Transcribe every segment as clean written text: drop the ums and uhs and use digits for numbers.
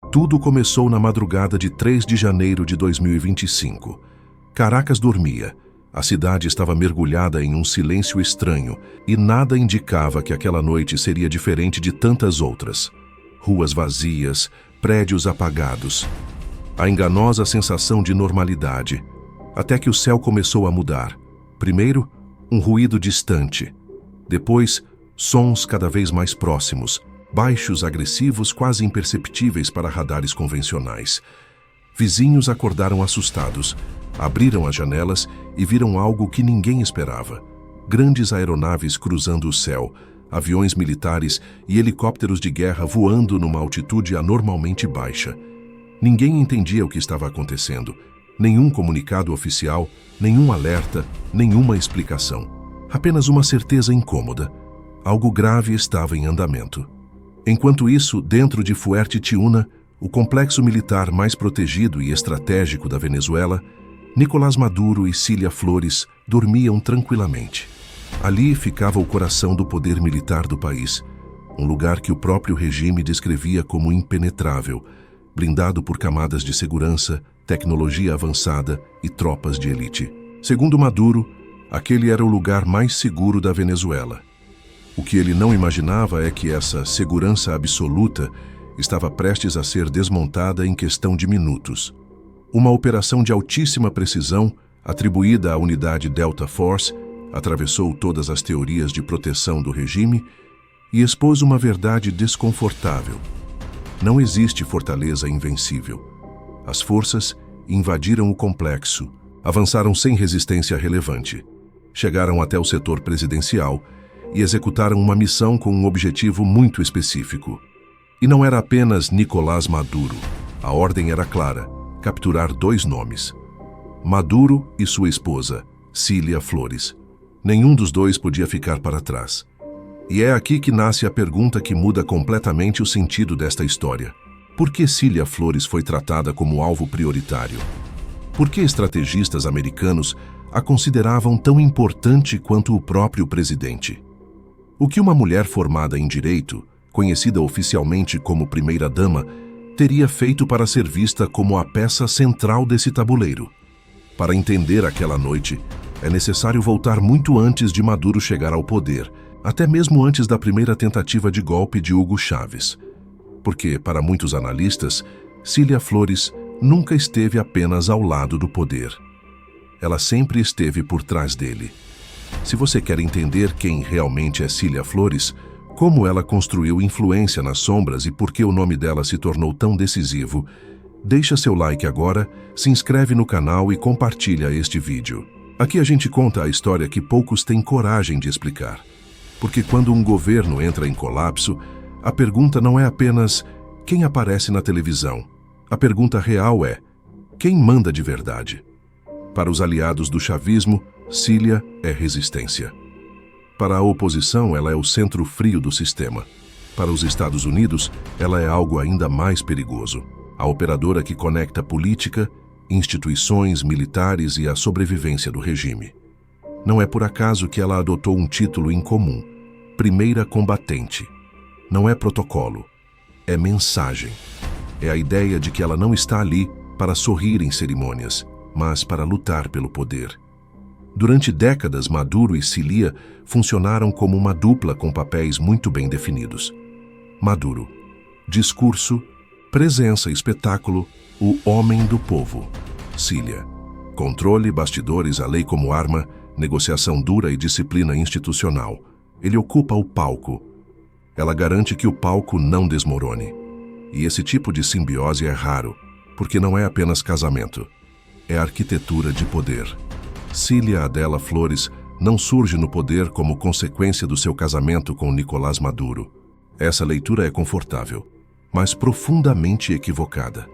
Tudo começou na madrugada de 3 de janeiro de 2025. Caracas dormia. A cidade estava mergulhada em um silêncio estranho e nada indicava que aquela noite seria diferente de tantas outras. Ruas vazias, prédios apagados. A enganosa sensação de normalidade. Até que o céu começou a mudar. Primeiro, um ruído distante. Depois, sons cada vez mais próximos. Baixos, agressivos, quase imperceptíveis para radares convencionais. Vizinhos acordaram assustados, abriram as janelas e viram algo que ninguém esperava. Grandes aeronaves cruzando o céu, aviões militares e helicópteros de guerra voando numa altitude anormalmente baixa. Ninguém entendia o que estava acontecendo. Nenhum comunicado oficial, nenhum alerta, nenhuma explicação. Apenas uma certeza incômoda. Algo grave estava em andamento. Enquanto isso, dentro de Fuerte Tiuna, o complexo militar mais protegido e estratégico da Venezuela, Nicolás Maduro e Cilia Flores dormiam tranquilamente. Ali ficava o coração do poder militar do país, um lugar que o próprio regime descrevia como impenetrável, blindado por camadas de segurança, tecnologia avançada e tropas de elite. Segundo Maduro, aquele era o lugar mais seguro da Venezuela. O que ele não imaginava é que essa segurança absoluta estava prestes a ser desmontada em questão de minutos. Uma operação de altíssima precisão, atribuída à unidade Delta Force, atravessou todas as teorias de proteção do regime e expôs uma verdade desconfortável. Não existe fortaleza invencível. As forças invadiram o complexo, avançaram sem resistência relevante, chegaram até o setor presidencial e executaram uma missão com um objetivo muito específico. E não era apenas Nicolás Maduro. A ordem era clara: capturar 2 nomes. Maduro e sua esposa, Cilia Flores. Nenhum dos dois podia ficar para trás. E é aqui que nasce a pergunta que muda completamente o sentido desta história. Por que Cilia Flores foi tratada como alvo prioritário? Por que estrategistas americanos a consideravam tão importante quanto o próprio presidente? O que uma mulher formada em direito, conhecida oficialmente como primeira-dama, teria feito para ser vista como a peça central desse tabuleiro? Para entender aquela noite, é necessário voltar muito antes de Maduro chegar ao poder, até mesmo antes da primeira tentativa de golpe de Hugo Chávez. Porque, para muitos analistas, Cilia Flores nunca esteve apenas ao lado do poder. Ela sempre esteve por trás dele. Se você quer entender quem realmente é Cilia Flores, como ela construiu influência nas sombras e por que o nome dela se tornou tão decisivo, deixa seu like agora, se inscreve no canal e compartilha este vídeo. Aqui a gente conta a história que poucos têm coragem de explicar. Porque quando um governo entra em colapso, a pergunta não é apenas quem aparece na televisão. A pergunta real é: quem manda de verdade? Para os aliados do chavismo, Cilia é resistência. Para a oposição, ela é o centro frio do sistema. Para os Estados Unidos, ela é algo ainda mais perigoso. A operadora que conecta política, instituições militares e a sobrevivência do regime. Não é por acaso que ela adotou um título incomum: primeira combatente. Não é protocolo, é mensagem. É a ideia de que ela não está ali para sorrir em cerimônias, mas para lutar pelo poder. Durante décadas, Maduro e Cilia funcionaram como uma dupla com papéis muito bem definidos. Maduro: discurso, presença, espetáculo, o homem do povo. Cilia: controle, bastidores, a lei como arma, negociação dura e disciplina institucional. Ele ocupa o palco. Ela garante que o palco não desmorone. E esse tipo de simbiose é raro, porque não é apenas casamento. É arquitetura de poder. Cilia Adela Flores não surge no poder como consequência do seu casamento com Nicolás Maduro. Essa leitura é confortável, mas profundamente equivocada.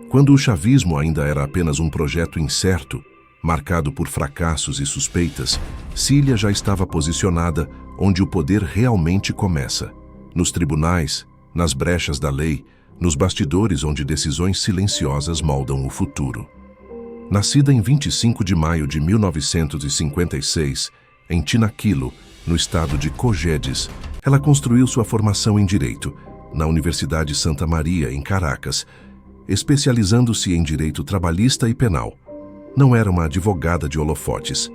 Quando o chavismo ainda era apenas um projeto incerto, marcado por fracassos e suspeitas, Cilia já estava posicionada onde o poder realmente começa. Nos tribunais, nas brechas da lei, nos bastidores onde decisões silenciosas moldam o futuro. Nascida em 25 de maio de 1956, em Tinaquilo, no estado de Cojedes, ela construiu sua formação em direito, na Universidade Santa Maria, em Caracas, especializando-se em direito trabalhista e penal. Não era uma advogada de holofotes,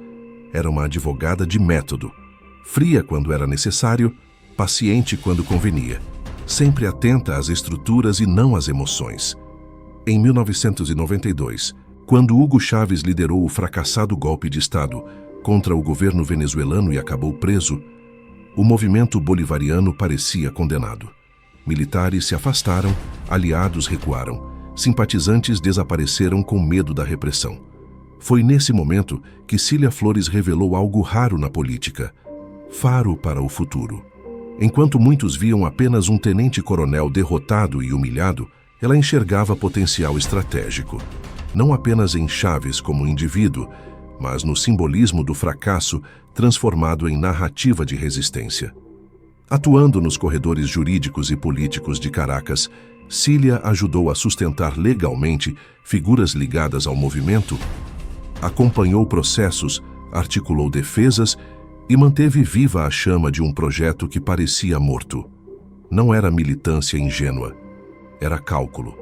era uma advogada de método, fria quando era necessário, paciente quando convenia, sempre atenta às estruturas e não às emoções. Em 1992, quando Hugo Chávez liderou o fracassado golpe de Estado contra o governo venezuelano e acabou preso, o movimento bolivariano parecia condenado. Militares se afastaram, aliados recuaram, simpatizantes desapareceram com medo da repressão. Foi nesse momento que Cília Flores revelou algo raro na política: faro para o futuro. Enquanto muitos viam apenas um tenente-coronel derrotado e humilhado, ela enxergava potencial estratégico, não apenas em Chávez como indivíduo, mas no simbolismo do fracasso transformado em narrativa de resistência. Atuando nos corredores jurídicos e políticos de Caracas, Cília ajudou a sustentar legalmente figuras ligadas ao movimento, acompanhou processos, articulou defesas e manteve viva a chama de um projeto que parecia morto. Não era militância ingênua, era cálculo.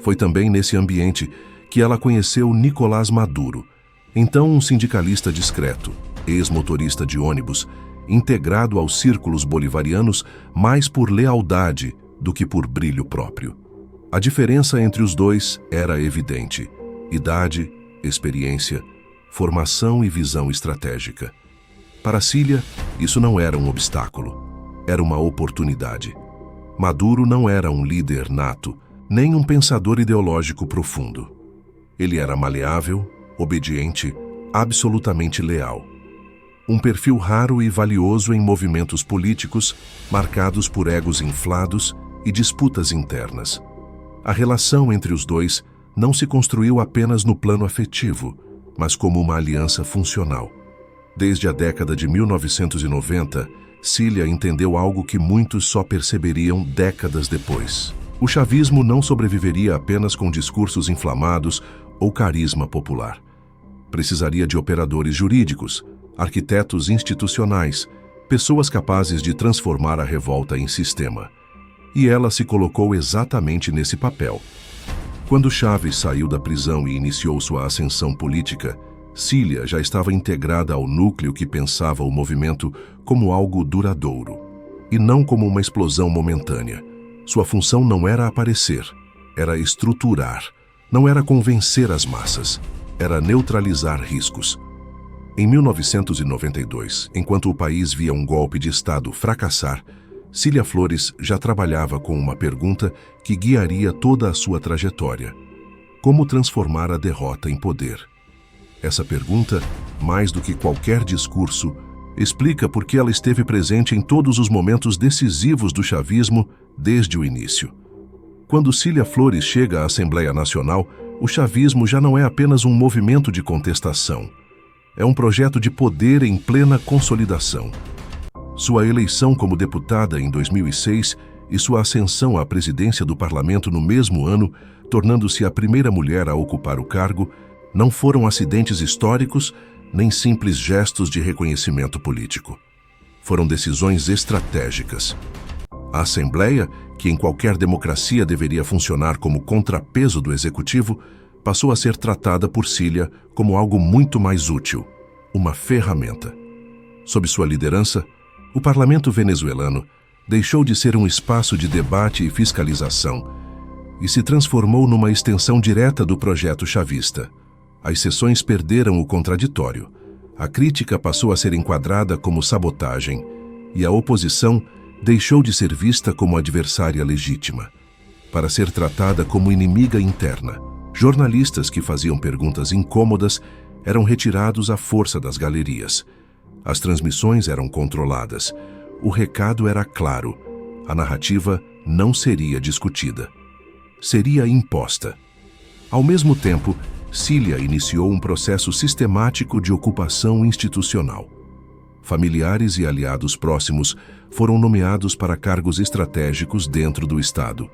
Foi também nesse ambiente que ela conheceu Nicolás Maduro, então um sindicalista discreto, ex-motorista de ônibus, integrado aos círculos bolivarianos mais por lealdade do que por brilho próprio. A diferença entre os dois era evidente: idade, experiência, formação e visão estratégica. Para Cília, isso não era um obstáculo, era uma oportunidade. Maduro não era um líder nato, nem um pensador ideológico profundo. Ele era maleável, obediente, absolutamente leal. Um perfil raro e valioso em movimentos políticos marcados por egos inflados e disputas internas. A relação entre os dois não se construiu apenas no plano afetivo, mas como uma aliança funcional. Desde a década de 1990, Cília entendeu algo que muitos só perceberiam décadas depois. O chavismo não sobreviveria apenas com discursos inflamados ou carisma popular. Precisaria de operadores jurídicos, arquitetos institucionais, pessoas capazes de transformar a revolta em sistema. E ela se colocou exatamente nesse papel. Quando Chávez saiu da prisão e iniciou sua ascensão política, Cília já estava integrada ao núcleo que pensava o movimento como algo duradouro, e não como uma explosão momentânea. Sua função não era aparecer, era estruturar. Não era convencer as massas, era neutralizar riscos. Em 1992, enquanto o país via um golpe de Estado fracassar, Cília Flores já trabalhava com uma pergunta que guiaria toda a sua trajetória: como transformar a derrota em poder? Essa pergunta, mais do que qualquer discurso, explica por que ela esteve presente em todos os momentos decisivos do chavismo desde o início. Quando Cília Flores chega à Assembleia Nacional, o chavismo já não é apenas um movimento de contestação. É um projeto de poder em plena consolidação. Sua eleição como deputada em 2006 e sua ascensão à presidência do parlamento no mesmo ano, tornando-se a primeira mulher a ocupar o cargo, não foram acidentes históricos nem simples gestos de reconhecimento político. Foram decisões estratégicas. A Assembleia, que em qualquer democracia deveria funcionar como contrapeso do Executivo, passou a ser tratada por Cília como algo muito mais útil, uma ferramenta. Sob sua liderança, o parlamento venezuelano deixou de ser um espaço de debate e fiscalização e se transformou numa extensão direta do projeto chavista. As sessões perderam o contraditório, a crítica passou a ser enquadrada como sabotagem e a oposição deixou de ser vista como adversária legítima, para ser tratada como inimiga interna. Jornalistas que faziam perguntas incômodas eram retirados à força das galerias. As transmissões eram controladas. O recado era claro. A narrativa não seria discutida. Seria imposta. Ao mesmo tempo, Cília iniciou um processo sistemático de ocupação institucional. Familiares e aliados próximos foram nomeados para cargos estratégicos dentro do Estado.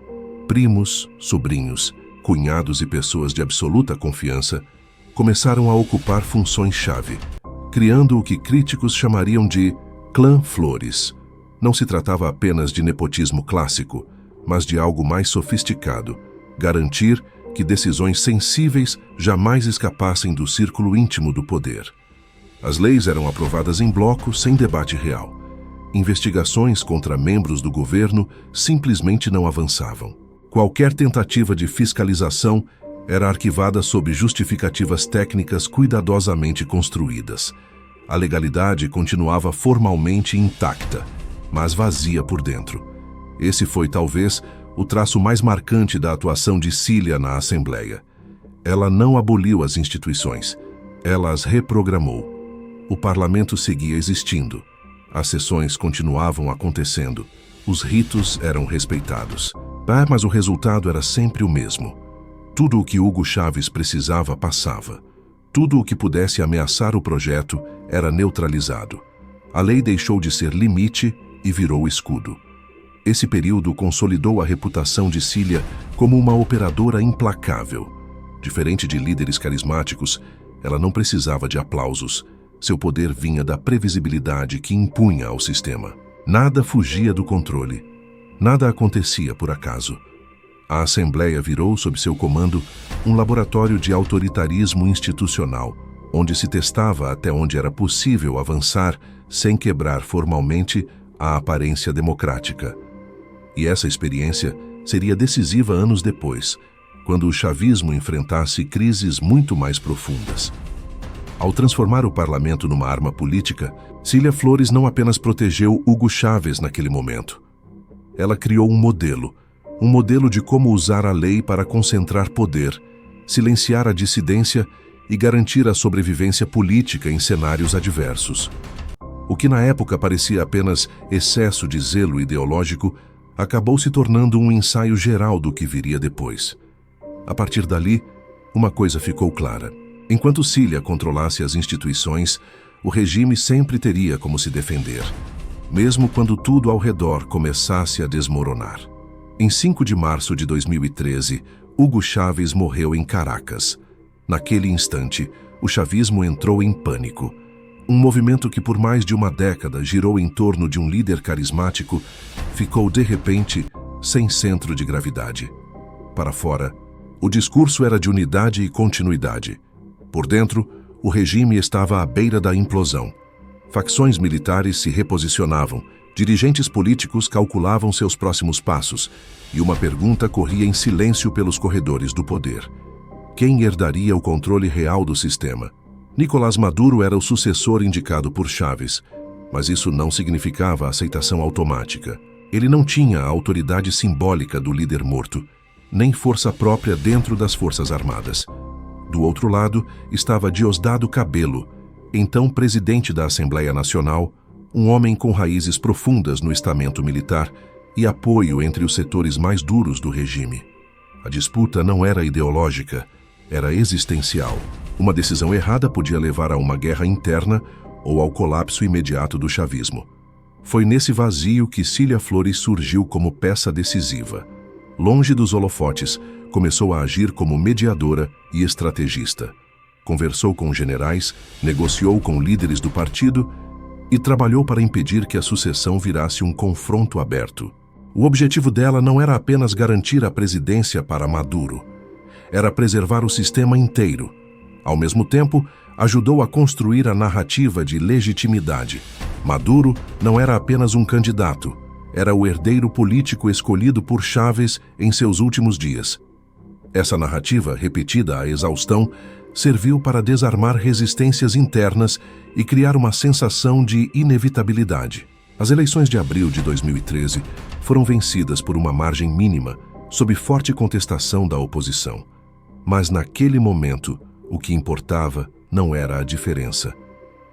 Primos, sobrinhos, cunhados e pessoas de absoluta confiança começaram a ocupar funções-chave, criando o que críticos chamariam de clã Flores. Não se tratava apenas de nepotismo clássico, mas de algo mais sofisticado: garantir que decisões sensíveis jamais escapassem do círculo íntimo do poder. As leis eram aprovadas em bloco, sem debate real. Investigações contra membros do governo simplesmente não avançavam. Qualquer tentativa de fiscalização era arquivada sob justificativas técnicas cuidadosamente construídas. A legalidade continuava formalmente intacta, mas vazia por dentro. Esse foi, talvez, o traço mais marcante da atuação de Cília na Assembleia. Ela não aboliu as instituições, ela as reprogramou. O parlamento seguia existindo. As sessões continuavam acontecendo. Os ritos eram respeitados. Mas o resultado era sempre o mesmo. Tudo o que Hugo Chávez precisava passava. Tudo o que pudesse ameaçar o projeto era neutralizado. A lei deixou de ser limite e virou escudo. Esse período consolidou a reputação de Cília como uma operadora implacável. Diferente de líderes carismáticos, ela não precisava de aplausos. Seu poder vinha da previsibilidade que impunha ao sistema. Nada fugia do controle. Nada acontecia por acaso. A Assembleia virou, sob seu comando, um laboratório de autoritarismo institucional, onde se testava até onde era possível avançar sem quebrar formalmente a aparência democrática. E essa experiência seria decisiva anos depois, quando o chavismo enfrentasse crises muito mais profundas. Ao transformar o parlamento numa arma política, Cília Flores não apenas protegeu Hugo Chávez naquele momento. Ela criou um modelo de como usar a lei para concentrar poder, silenciar a dissidência e garantir a sobrevivência política em cenários adversos. O que na época parecia apenas excesso de zelo ideológico, acabou se tornando um ensaio geral do que viria depois. A partir dali, uma coisa ficou clara. Enquanto Cília controlasse as instituições, o regime sempre teria como se defender, mesmo quando tudo ao redor começasse a desmoronar. Em 5 de março de 2013, Hugo Chávez morreu em Caracas. Naquele instante, o chavismo entrou em pânico. Um movimento que por mais de uma década girou em torno de um líder carismático ficou, de repente, sem centro de gravidade. Para fora, o discurso era de unidade e continuidade. Por dentro, o regime estava à beira da implosão. Facções militares se reposicionavam, dirigentes políticos calculavam seus próximos passos, e uma pergunta corria em silêncio pelos corredores do poder: quem herdaria o controle real do sistema? Nicolás Maduro era o sucessor indicado por Chávez, mas isso não significava aceitação automática. Ele não tinha a autoridade simbólica do líder morto, nem força própria dentro das Forças Armadas. Do outro lado estava Diosdado Cabello, então presidente da Assembleia Nacional, um homem com raízes profundas no estamento militar e apoio entre os setores mais duros do regime. A disputa não era ideológica, era existencial. Uma decisão errada podia levar a uma guerra interna ou ao colapso imediato do chavismo. Foi nesse vazio que Cília Flores surgiu como peça decisiva. Longe dos holofotes, começou a agir como mediadora e estrategista. Conversou com generais, negociou com líderes do partido e trabalhou para impedir que a sucessão virasse um confronto aberto. O objetivo dela não era apenas garantir a presidência para Maduro, era preservar o sistema inteiro. Ao mesmo tempo, ajudou a construir a narrativa de legitimidade. Maduro não era apenas um candidato, era o herdeiro político escolhido por Chávez em seus últimos dias. Essa narrativa, repetida à exaustão, serviu para desarmar resistências internas e criar uma sensação de inevitabilidade. As eleições de abril de 2013 foram vencidas por uma margem mínima, sob forte contestação da oposição. Mas naquele momento, o que importava não era a diferença,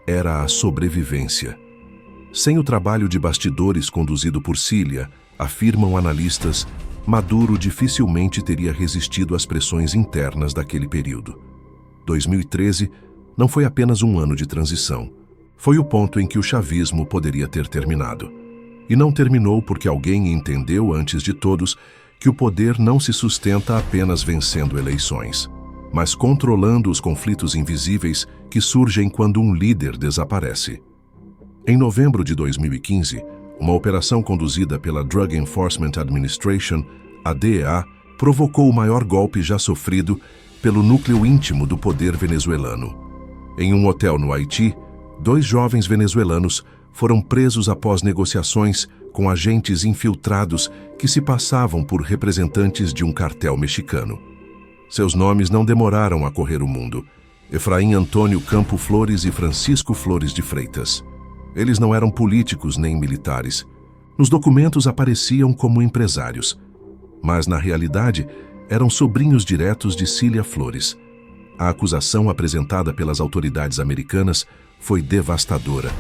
era a sobrevivência. Sem o trabalho de bastidores conduzido por Cília, afirmam analistas, Maduro dificilmente teria resistido às pressões internas daquele período. 2013 não foi apenas um ano de transição. Foi o ponto em que o chavismo poderia ter terminado. E não terminou porque alguém entendeu, antes de todos, que o poder não se sustenta apenas vencendo eleições, mas controlando os conflitos invisíveis que surgem quando um líder desaparece. Em novembro de 2015, Uma operação conduzida pela Drug Enforcement Administration, a DEA, provocou o maior golpe já sofrido pelo núcleo íntimo do poder venezuelano. Em um hotel no Haiti, 2 jovens venezuelanos foram presos após negociações com agentes infiltrados que se passavam por representantes de um cartel mexicano. Seus nomes não demoraram a correr o mundo: Efraim Antônio Campo Flores e Francisco Flores de Freitas. Eles não eram políticos nem militares. Nos documentos apareciam como empresários, mas na realidade eram sobrinhos diretos de Cília Flores. A acusação apresentada pelas autoridades americanas foi devastadora: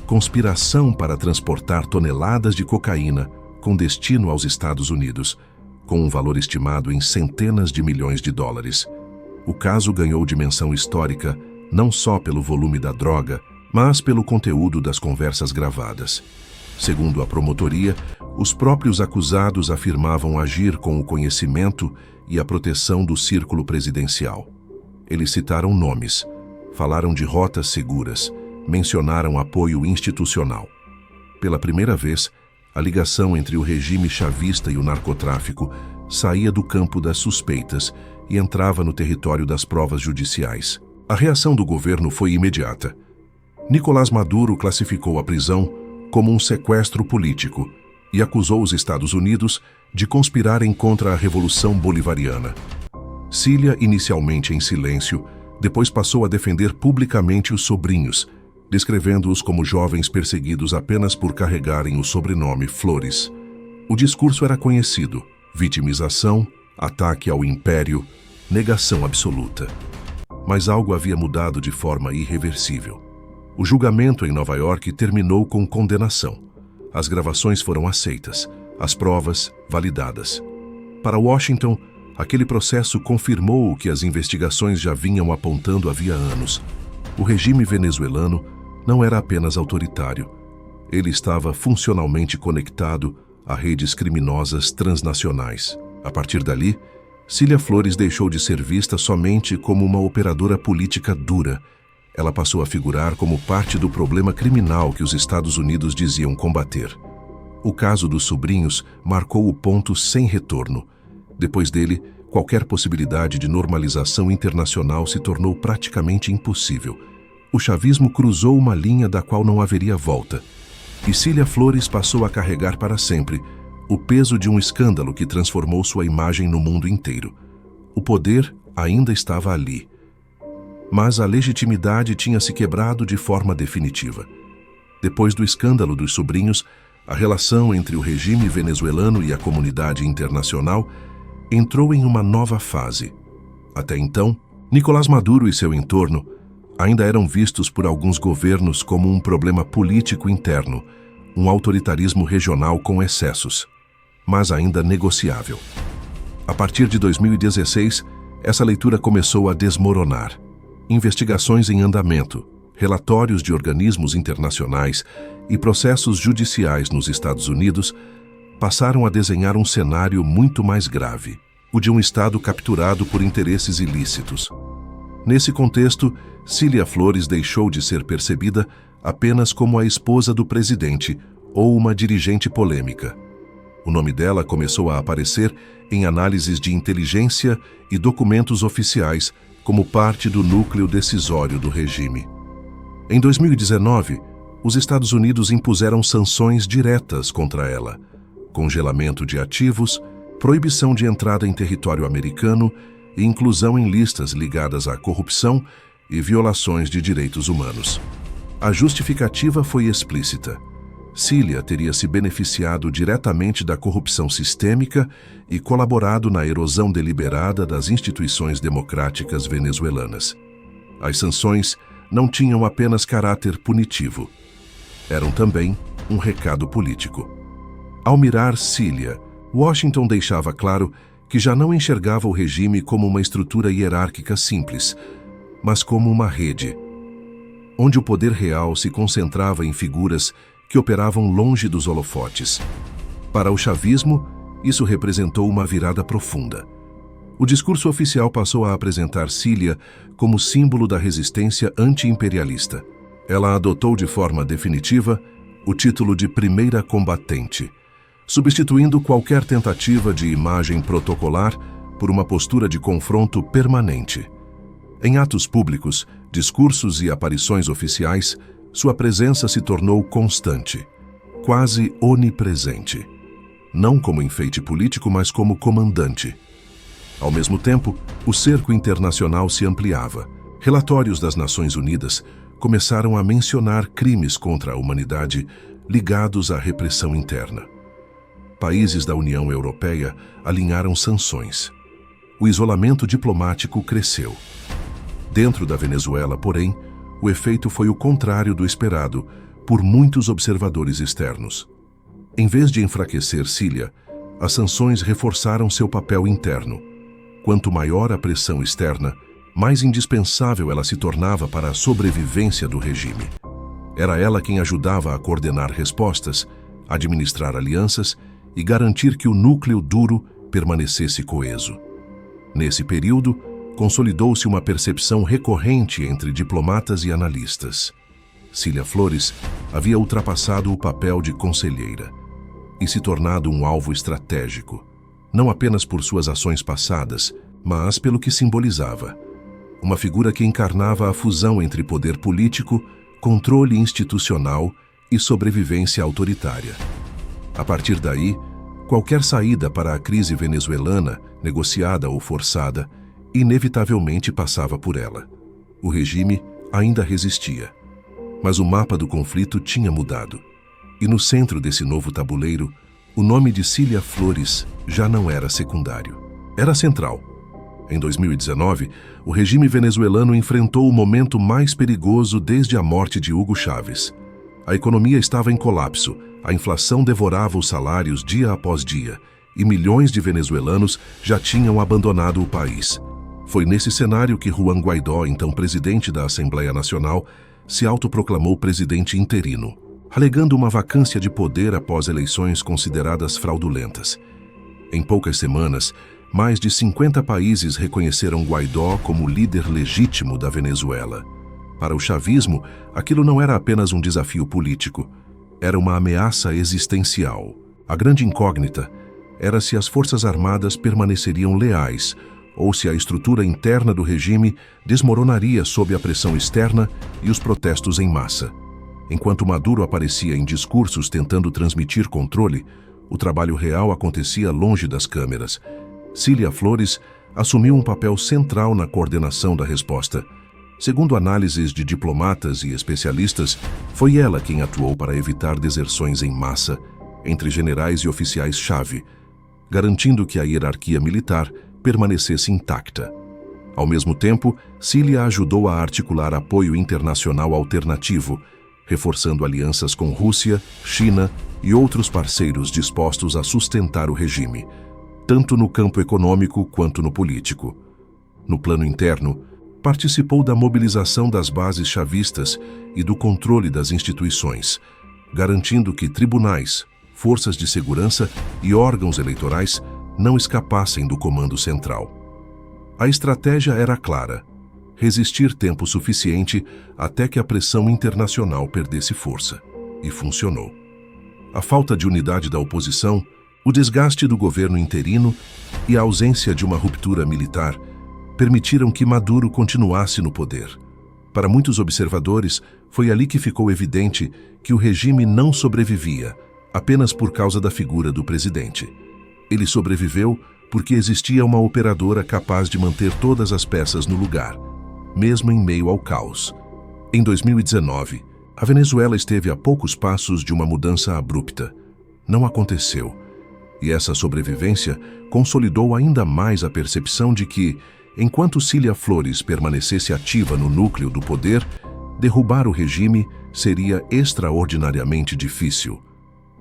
conspiração para transportar toneladas de cocaína com destino aos Estados Unidos, com um valor estimado em centenas de milhões de dólares. O caso ganhou dimensão histórica não só pelo volume da droga, mas pelo conteúdo das conversas gravadas. Segundo a promotoria, os próprios acusados afirmavam agir com o conhecimento e a proteção do círculo presidencial. Eles citaram nomes, falaram de rotas seguras, mencionaram apoio institucional. Pela primeira vez, a ligação entre o regime chavista e o narcotráfico saía do campo das suspeitas e entrava no território das provas judiciais. A reação do governo foi imediata. Nicolás Maduro classificou a prisão como um sequestro político e acusou os Estados Unidos de conspirarem contra a Revolução Bolivariana. Cília, inicialmente em silêncio, depois passou a defender publicamente os sobrinhos, descrevendo-os como jovens perseguidos apenas por carregarem o sobrenome Flores. O discurso era conhecido: vitimização, ataque ao império, negação absoluta. Mas algo havia mudado de forma irreversível. O julgamento em Nova York terminou com condenação. As gravações foram aceitas, as provas validadas. Para Washington, aquele processo confirmou o que as investigações já vinham apontando havia anos. O regime venezuelano não era apenas autoritário. Ele estava funcionalmente conectado a redes criminosas transnacionais. A partir dali, Cília Flores deixou de ser vista somente como uma operadora política dura. Ela passou a figurar como parte do problema criminal que os Estados Unidos diziam combater. O caso dos sobrinhos marcou o ponto sem retorno. Depois dele, qualquer possibilidade de normalização internacional se tornou praticamente impossível. O chavismo cruzou uma linha da qual não haveria volta. E Cília Flores passou a carregar para sempre o peso de um escândalo que transformou sua imagem no mundo inteiro. O poder ainda estava ali, mas a legitimidade tinha se quebrado de forma definitiva. Depois do escândalo dos sobrinhos, a relação entre o regime venezuelano e a comunidade internacional entrou em uma nova fase. Até então, Nicolás Maduro e seu entorno ainda eram vistos por alguns governos como um problema político interno, um autoritarismo regional com excessos, mas ainda negociável. A partir de 2016, essa leitura começou a desmoronar. Investigações em andamento, relatórios de organismos internacionais e processos judiciais nos Estados Unidos passaram a desenhar um cenário muito mais grave, o de um Estado capturado por interesses ilícitos. Nesse contexto, Cília Flores deixou de ser percebida apenas como a esposa do presidente ou uma dirigente polêmica. O nome dela começou a aparecer em análises de inteligência e documentos oficiais como parte do núcleo decisório do regime. Em 2019, os Estados Unidos impuseram sanções diretas contra ela: congelamento de ativos, proibição de entrada em território americano e inclusão em listas ligadas à corrupção e violações de direitos humanos. A justificativa foi explícita: Cília teria se beneficiado diretamente da corrupção sistêmica e colaborado na erosão deliberada das instituições democráticas venezuelanas. As sanções não tinham apenas caráter punitivo. Eram também um recado político. Ao mirar Cília, Washington deixava claro que já não enxergava o regime como uma estrutura hierárquica simples, mas como uma rede, onde o poder real se concentrava em figuras que operavam longe dos holofotes. Para o chavismo, isso representou uma virada profunda. O discurso oficial passou a apresentar Cília como símbolo da resistência anti-imperialista. Ela adotou de forma definitiva o título de primeira combatente, substituindo qualquer tentativa de imagem protocolar por uma postura de confronto permanente. Em atos públicos, discursos e aparições oficiais, sua presença se tornou constante, quase onipresente. Não como enfeite político, mas como comandante. Ao mesmo tempo, o cerco internacional se ampliava. Relatórios das Nações Unidas começaram a mencionar crimes contra a humanidade ligados à repressão interna. Países da União Europeia alinharam sanções. O isolamento diplomático cresceu. Dentro da Venezuela, porém, o efeito foi o contrário do esperado por muitos observadores externos. Em vez de enfraquecer Sília, as sanções reforçaram seu papel interno. Quanto maior a pressão externa, mais indispensável ela se tornava para a sobrevivência do regime. Era ela quem ajudava a coordenar respostas, administrar alianças e garantir que o núcleo duro permanecesse coeso. Nesse período, consolidou-se uma percepção recorrente entre diplomatas e analistas. Sília Flores havia ultrapassado o papel de conselheira e se tornado um alvo estratégico, não apenas por suas ações passadas, mas pelo que simbolizava. Uma figura que encarnava a fusão entre poder político, controle institucional e sobrevivência autoritária. A partir daí, qualquer saída para a crise venezuelana, negociada ou forçada, inevitavelmente passava por ela. O regime ainda resistia, mas o mapa do conflito tinha mudado. E no centro desse novo tabuleiro, o nome de Sília Flores já não era secundário. Era central. Em 2019, o regime venezuelano enfrentou o momento mais perigoso desde a morte de Hugo Chávez. A economia estava em colapso, a inflação devorava os salários dia após dia, e milhões de venezuelanos já tinham abandonado o país. Foi nesse cenário que Juan Guaidó, então presidente da Assembleia Nacional, se autoproclamou presidente interino, alegando uma vacância de poder após eleições consideradas fraudulentas. Em poucas semanas, mais de 50 países reconheceram Guaidó como líder legítimo da Venezuela. Para o chavismo, aquilo não era apenas um desafio político, era uma ameaça existencial. A grande incógnita era se as Forças Armadas permaneceriam leais ou se a estrutura interna do regime desmoronaria sob a pressão externa e os protestos em massa. Enquanto Maduro aparecia em discursos tentando transmitir controle, o trabalho real acontecia longe das câmeras. Sília Flores assumiu um papel central na coordenação da resposta. Segundo análises de diplomatas e especialistas, foi ela quem atuou para evitar deserções em massa entre generais e oficiais-chave, garantindo que a hierarquia militar permanecesse intacta. Ao mesmo tempo, Sília ajudou a articular apoio internacional alternativo, reforçando alianças com Rússia, China e outros parceiros dispostos a sustentar o regime, tanto no campo econômico quanto no político. No plano interno, participou da mobilização das bases chavistas e do controle das instituições, garantindo que tribunais, forças de segurança e órgãos eleitorais não escapassem do comando central. A estratégia era clara: resistir tempo suficiente até que a pressão internacional perdesse força. E funcionou. A falta de unidade da oposição, o desgaste do governo interino e a ausência de uma ruptura militar permitiram que Maduro continuasse no poder. Para muitos observadores, foi ali que ficou evidente que o regime não sobrevivia apenas por causa da figura do presidente. Ele sobreviveu porque existia uma operadora capaz de manter todas as peças no lugar, mesmo em meio ao caos. Em 2019, a Venezuela esteve a poucos passos de uma mudança abrupta. Não aconteceu. E essa sobrevivência consolidou ainda mais a percepção de que, enquanto Sília Flores permanecesse ativa no núcleo do poder, derrubar o regime seria extraordinariamente difícil.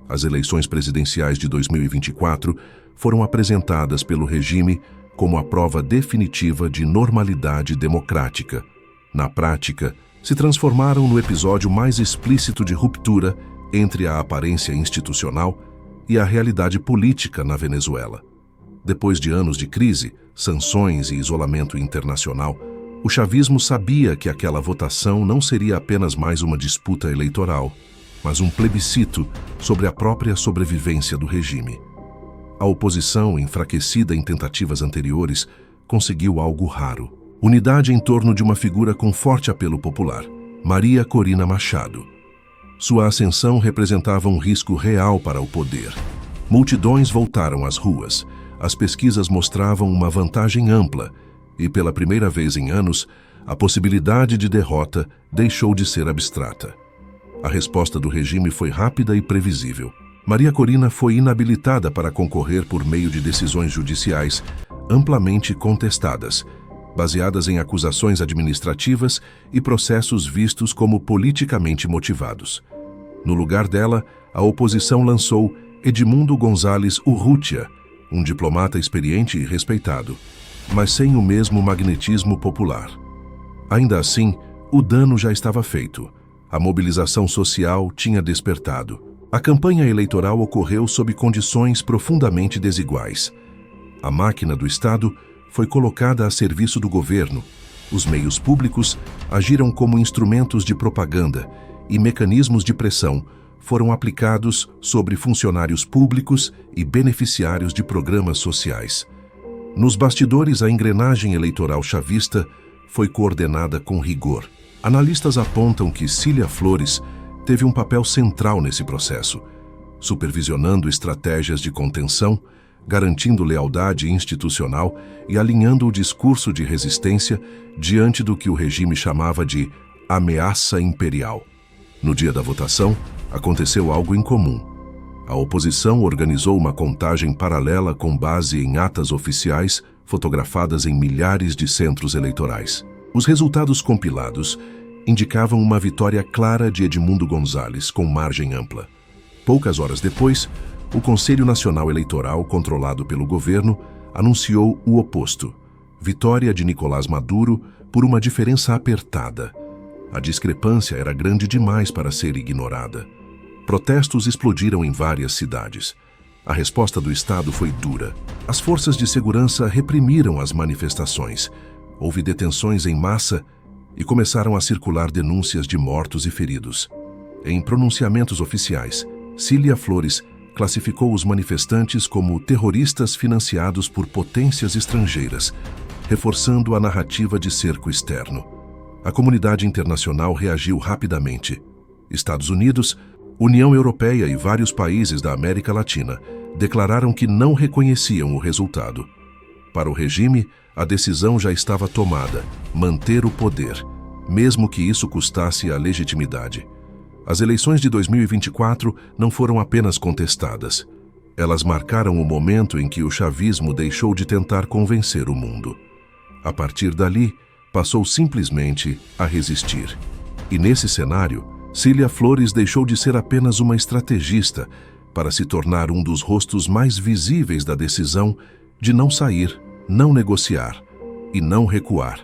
As eleições presidenciais de 2024 foram apresentadas pelo regime como a prova definitiva de normalidade democrática. Na prática, se transformaram no episódio mais explícito de ruptura entre a aparência institucional e a realidade política na Venezuela. Depois de anos de crise, sanções e isolamento internacional, o chavismo sabia que aquela votação não seria apenas mais uma disputa eleitoral. mas um plebiscito sobre a própria sobrevivência do regime. A oposição, enfraquecida em tentativas anteriores, conseguiu algo raro: unidade em torno de uma figura com forte apelo popular, Maria Corina Machado. Sua ascensão representava um risco real para o poder. Multidões voltaram às ruas. As pesquisas mostravam uma vantagem ampla e, pela primeira vez em anos, a possibilidade de derrota deixou de ser abstrata. A resposta do regime foi rápida e previsível. Maria Corina foi inabilitada para concorrer por meio de decisões judiciais amplamente contestadas, baseadas em acusações administrativas e processos vistos como politicamente motivados. No lugar dela, a oposição lançou Edmundo Gonzalez Urrutia, um diplomata experiente e respeitado, mas sem o mesmo magnetismo popular. Ainda assim, o dano já estava feito. A mobilização social tinha despertado. A campanha eleitoral ocorreu sob condições profundamente desiguais. A máquina do Estado foi colocada a serviço do governo. Os meios públicos agiram como instrumentos de propaganda e mecanismos de pressão foram aplicados sobre funcionários públicos e beneficiários de programas sociais. Nos bastidores, a engrenagem eleitoral chavista foi coordenada com rigor. Analistas apontam que Cília Flores teve um papel central nesse processo, supervisionando estratégias de contenção, garantindo lealdade institucional e alinhando o discurso de resistência diante do que o regime chamava de ameaça imperial. No dia da votação, aconteceu algo incomum. A oposição organizou uma contagem paralela com base em atas oficiais fotografadas em milhares de centros eleitorais. Os resultados compilados indicavam uma vitória clara de Edmundo Gonzalez, com margem ampla. Poucas horas depois, o Conselho Nacional Eleitoral, controlado pelo governo, anunciou o oposto: vitória de Nicolás Maduro por uma diferença apertada. A discrepância era grande demais para ser ignorada. Protestos explodiram em várias cidades. A resposta do Estado foi dura. As forças de segurança reprimiram as manifestações. Houve detenções em massa e começaram a circular denúncias de mortos e feridos. Em pronunciamentos oficiais, Cília Flores classificou os manifestantes como terroristas financiados por potências estrangeiras, reforçando a narrativa de cerco externo. A comunidade internacional reagiu rapidamente. Estados Unidos, União Europeia e vários países da América Latina declararam que não reconheciam o resultado. Para o regime, a decisão já estava tomada: manter o poder, mesmo que isso custasse a legitimidade. As eleições de 2024 não foram apenas contestadas. Elas marcaram o momento em que o chavismo deixou de tentar convencer o mundo. A partir dali, passou simplesmente a resistir. E nesse cenário, Cília Flores deixou de ser apenas uma estrategista para se tornar um dos rostos mais visíveis da decisão de não sair, não negociar e não recuar.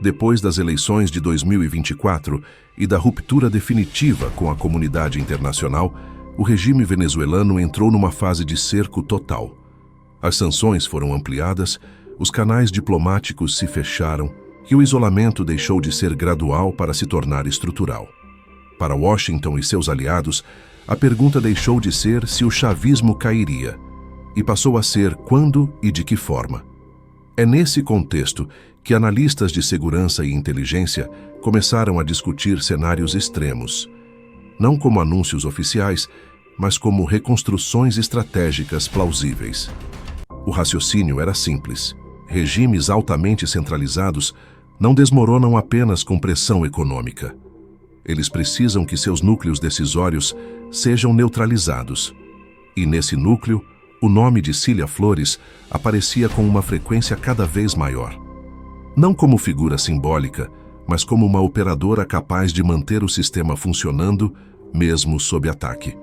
Depois das eleições de 2024 e da ruptura definitiva com a comunidade internacional, o regime venezuelano entrou numa fase de cerco total. As sanções foram ampliadas, os canais diplomáticos se fecharam e o isolamento deixou de ser gradual para se tornar estrutural. Para Washington e seus aliados, a pergunta deixou de ser se o chavismo cairia e passou a ser quando e de que forma. É nesse contexto que analistas de segurança e inteligência começaram a discutir cenários extremos, não como anúncios oficiais, mas como reconstruções estratégicas plausíveis. O raciocínio era simples: regimes altamente centralizados não desmoronam apenas com pressão econômica. Eles precisam que seus núcleos decisórios sejam neutralizados. E nesse núcleo, o nome de Cília Flores aparecia com uma frequência cada vez maior. Não como figura simbólica, mas como uma operadora capaz de manter o sistema funcionando, mesmo sob ataque.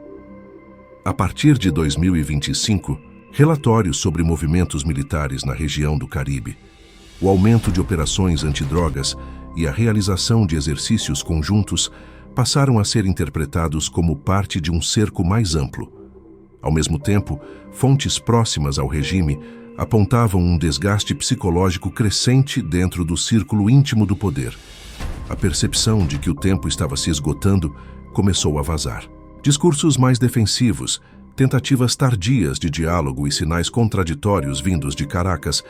A partir de 2025, relatórios sobre movimentos militares na região do Caribe, o aumento de operações antidrogas e a realização de exercícios conjuntos passaram a ser interpretados como parte de um cerco mais amplo. Ao mesmo tempo, fontes próximas ao regime apontavam um desgaste psicológico crescente dentro do círculo íntimo do poder. A percepção de que o tempo estava se esgotando começou a vazar. Discursos mais defensivos, tentativas tardias de diálogo e sinais contraditórios vindos de Caracas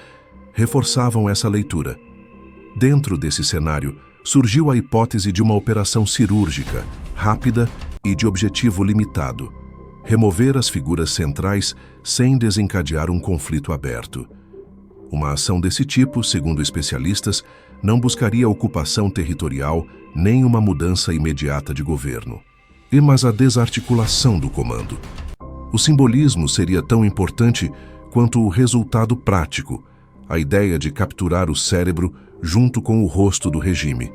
reforçavam essa leitura. Dentro desse cenário, surgiu a hipótese de uma operação cirúrgica, rápida e de objetivo limitado: remover as figuras centrais sem desencadear um conflito aberto. Uma ação desse tipo, segundo especialistas, não buscaria ocupação territorial nem uma mudança imediata de governo, mas a desarticulação do comando. O simbolismo seria tão importante quanto o resultado prático, a ideia de capturar o cérebro junto com o rosto do regime.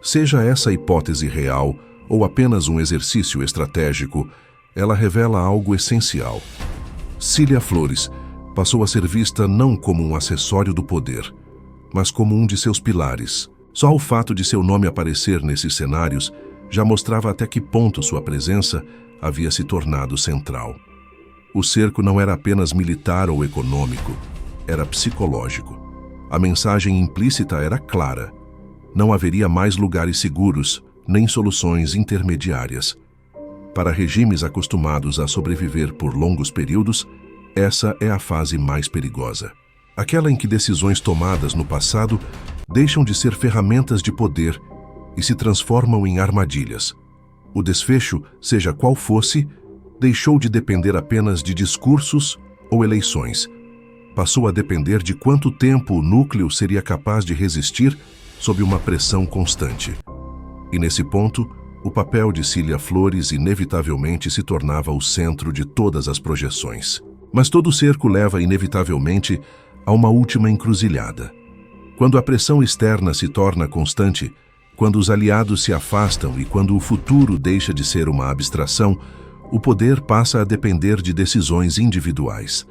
Seja essa hipótese real ou apenas um exercício estratégico, ela revela algo essencial. Cília Flores passou a ser vista não como um acessório do poder, mas como um de seus pilares. Só o fato de seu nome aparecer nesses cenários já mostrava até que ponto sua presença havia se tornado central. O cerco não era apenas militar ou econômico, era psicológico. A mensagem implícita era clara: não haveria mais lugares seguros, nem soluções intermediárias. Para regimes acostumados a sobreviver por longos períodos, essa é a fase mais perigosa. Aquela em que decisões tomadas no passado deixam de ser ferramentas de poder e se transformam em armadilhas. O desfecho, seja qual fosse, deixou de depender apenas de discursos ou eleições. Passou a depender de quanto tempo o núcleo seria capaz de resistir sob uma pressão constante. E nesse ponto, o papel de Cília Flores inevitavelmente se tornava o centro de todas as projeções. Mas todo cerco leva inevitavelmente a uma última encruzilhada. Quando a pressão externa se torna constante, quando os aliados se afastam e quando o futuro deixa de ser uma abstração, o poder passa a depender de decisões individuais.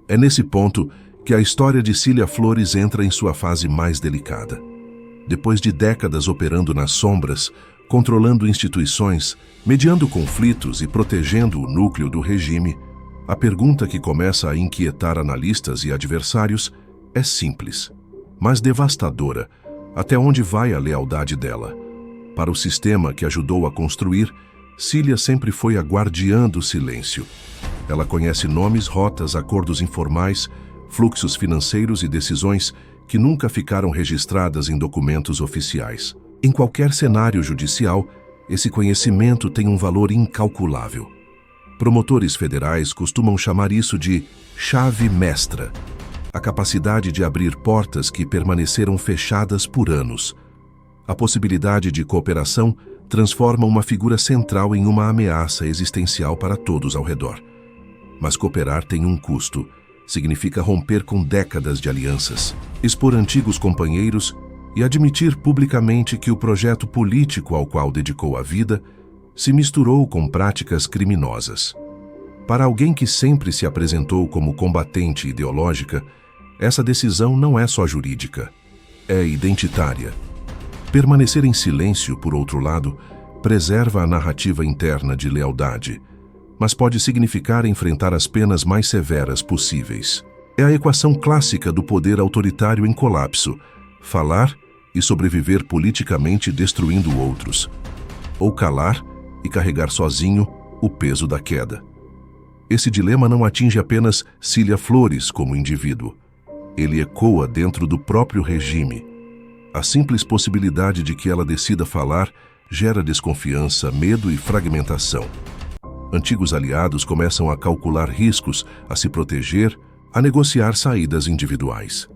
É nesse ponto que a história de Cília Flores entra em sua fase mais delicada. Depois de décadas operando nas sombras, controlando instituições, mediando conflitos e protegendo o núcleo do regime, a pergunta que começa a inquietar analistas e adversários é simples, mas devastadora: até onde vai a lealdade dela? Para o sistema que ajudou a construir, Cília sempre foi a guardiã do silêncio. Ela conhece nomes, rotas, acordos informais, fluxos financeiros e decisões que nunca ficaram registradas em documentos oficiais. Em qualquer cenário judicial, esse conhecimento tem um valor incalculável. Promotores federais costumam chamar isso de chave mestra, a capacidade de abrir portas que permaneceram fechadas por anos. A possibilidade de cooperação transforma uma figura central em uma ameaça existencial para todos ao redor. Mas cooperar tem um custo. Significa romper com décadas de alianças, expor antigos companheiros e admitir publicamente que o projeto político ao qual dedicou a vida se misturou com práticas criminosas. Para alguém que sempre se apresentou como combatente ideológica, essa decisão não é só jurídica, é identitária. Permanecer em silêncio, por outro lado, preserva a narrativa interna de lealdade, mas pode significar enfrentar as penas mais severas possíveis. É a equação clássica do poder autoritário em colapso: falar e sobreviver politicamente destruindo outros, ou calar e carregar sozinho o peso da queda. Esse dilema não atinge apenas Cília Flores como indivíduo. Ele ecoa dentro do próprio regime. A simples possibilidade de que ela decida falar gera desconfiança, medo e fragmentação. Antigos aliados começam a calcular riscos, a se proteger, a negociar saídas individuais.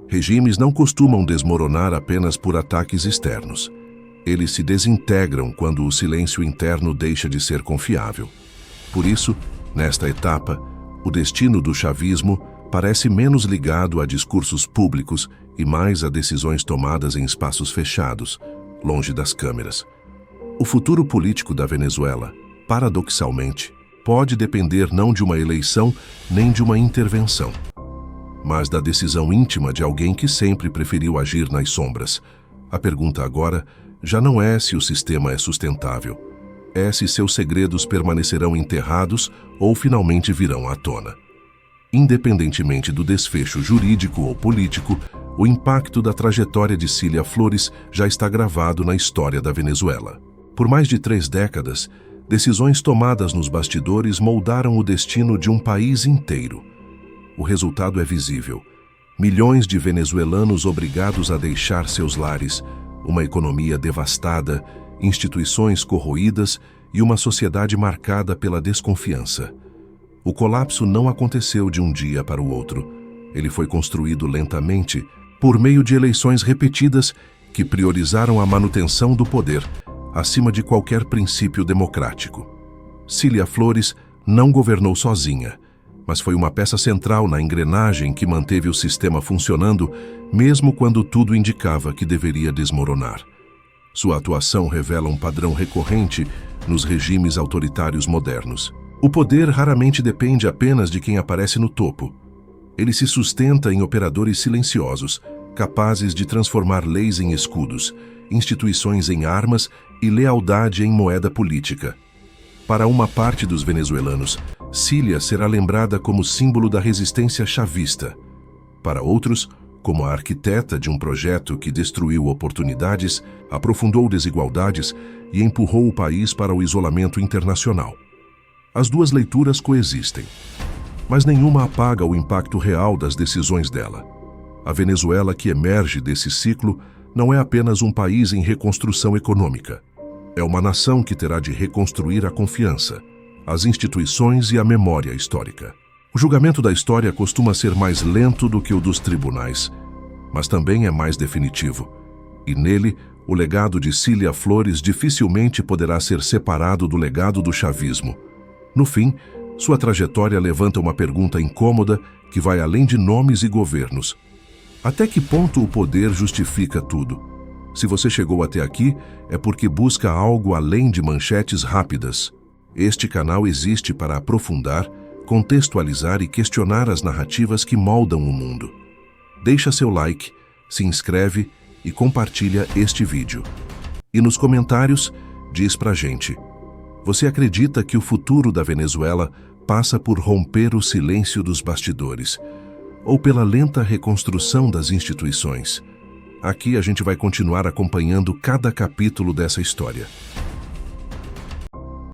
Regimes não costumam desmoronar apenas por ataques externos. Eles se desintegram quando o silêncio interno deixa de ser confiável. Por isso, nesta etapa, o destino do chavismo parece menos ligado a discursos públicos e mais a decisões tomadas em espaços fechados, longe das câmeras. O futuro político da Venezuela, paradoxalmente, pode depender não de uma eleição nem de uma intervenção, mas da decisão íntima de alguém que sempre preferiu agir nas sombras. A pergunta agora já não é se o sistema é sustentável, é se seus segredos permanecerão enterrados ou finalmente virão à tona. Independentemente do desfecho jurídico ou político, o impacto da trajetória de Cília Flores já está gravado na história da Venezuela. Por mais de 3 décadas, Decisões tomadas nos bastidores moldaram o destino de um país inteiro. O resultado é visível. Milhões de venezuelanos obrigados a deixar seus lares, uma economia devastada, instituições corroídas e uma sociedade marcada pela desconfiança. O colapso não aconteceu de um dia para o outro. Ele foi construído lentamente, por meio de eleições repetidas que priorizaram a manutenção do poder, acima de qualquer princípio democrático. Cilia Flores não governou sozinha, mas foi uma peça central na engrenagem que manteve o sistema funcionando, mesmo quando tudo indicava que deveria desmoronar. Sua atuação revela um padrão recorrente nos regimes autoritários modernos. O poder raramente depende apenas de quem aparece no topo. Ele se sustenta em operadores silenciosos, capazes de transformar leis em escudos, instituições em armas e lealdade em moeda política. Para uma parte dos venezuelanos, Cilia será lembrada como símbolo da resistência chavista. Para outros, como a arquiteta de um projeto que destruiu oportunidades, aprofundou desigualdades e empurrou o país para o isolamento internacional. As duas leituras coexistem, mas nenhuma apaga o impacto real das decisões dela. A Venezuela que emerge desse ciclo não é apenas um país em reconstrução econômica. É uma nação que terá de reconstruir a confiança, as instituições e a memória histórica. O julgamento da história costuma ser mais lento do que o dos tribunais, mas também é mais definitivo. E nele, o legado de Cilia Flores dificilmente poderá ser separado do legado do chavismo. No fim, sua trajetória levanta uma pergunta incômoda que vai além de nomes e governos. Até que ponto o poder justifica tudo? Se você chegou até aqui, é porque busca algo além de manchetes rápidas. Este canal existe para aprofundar, contextualizar e questionar as narrativas que moldam o mundo. Deixa seu like, se inscreve e compartilha este vídeo. E nos comentários, diz pra gente: você acredita que o futuro da Venezuela passa por romper o silêncio dos bastidores, ou pela lenta reconstrução das instituições? Aqui a gente vai continuar acompanhando cada capítulo dessa história.